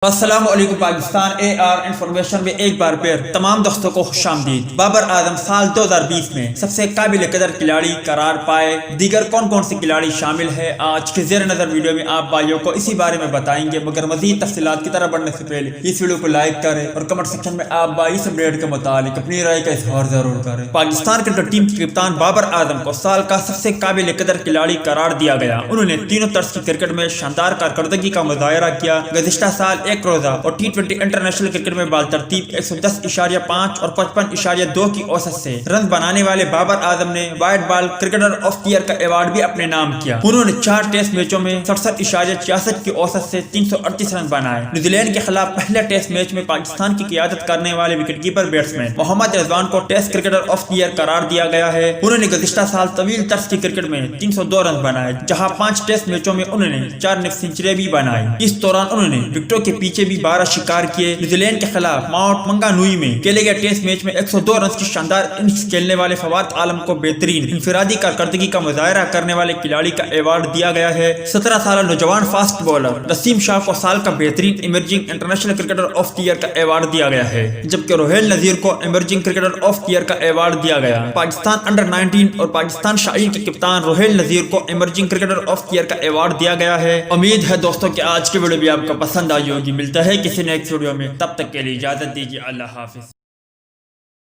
السلام علیکم پاکستان انفارمیشن میں ایک بار پھر تمام دوستوں کو خوش آمدید۔ بابر اعظم سال 2020 میں سب سے قابل قدر کھلاڑی قرار پائے۔ دیگر کون کون سے کھلاڑی شامل ہے آج کے زیر نظر ویڈیو میں آپ بھائیوں کو اسی بارے میں بتائیں گے، مگر مزید تفصیلات کی طرف بڑھنے سے پہلے اس ویڈیو کو لائک کریں اور کمنٹ سیکشن میں آپ بھائی اس اپڈیٹ کے متعلق اپنی رائے کا اظہار ضرور کریں۔ پاکستان کرکٹ ٹیم کے کپتان بابر اعظم کو سال کا سب سے قابل قدر کھلاڑی قرار دیا گیا۔ انہوں نے تینوں طرز کی کرکٹ میں شاندار کارکردگی کا مظاہرہ کیا۔ گزشتہ سال ایک روزہ اور T20 انٹرنیشنل کرکٹ میں بالترتیب 110.5 اور 55.2 کی اوسط سے رن بنانے والے بابر اعظم نے white ball cricketer of the year کا ایوارڈ بھی اپنے نام کیا۔ انہوں نے 4 ٹیسٹ میچوں میں 67.66 کی اوسط سے 338 رن بنائے۔ نیوزی لینڈ کے خلاف پہلے ٹیسٹ میچ میں پاکستان کی قیادت کرنے والے wicket keeper batsman Mohammad Rizwan کو Test cricketer of the year قرار دیا گیا ہے۔ انہوں نے گزشتہ سال طویل طرز کی کرکٹ میں 302 رن بنائے، جہاں 5 ٹیسٹ میچوں میں انہوں نے 4 نصف سنچری بھی بنائی۔ اس دوران انہوں نے وکٹوں کے پیچھے بھی 12 شکار کیے۔ نیوزی لینڈ کے خلاف ماؤنٹ منگانوئی میں کھیلے گئے ٹیسٹ میچ میں 102 رنز کی شاندار اننگز کھیلنے والے فواد عالم کو بہترین انفرادی کارکردگی کا مظاہرہ کرنے والے کھلاڑی کا ایوارڈ دیا گیا ہے۔ 17 سالہ نوجوان فاسٹ بولر نسیم شاہ کو سال کا بہترین emerging international cricketer of the year کا ایوارڈ دیا گیا ہے، جبکہ روہیل نذیر کو emerging cricketer of the year کا ایوارڈ دیا گیا۔ پاکستان انڈر 19 اور پاکستان شائین کے کپتان روہیل نذیر کو emerging cricketer of the year کا ایوارڈ دیا گیا ہے۔ امید ہے دوستوں کہ آج کی ویڈیو بھی آپ کو پسند آئی ہوگی۔ ملتا ہے کسی نیکسٹ ویڈیو میں، تب تک کے لیے اجازت دیجیے۔ اللہ حافظ۔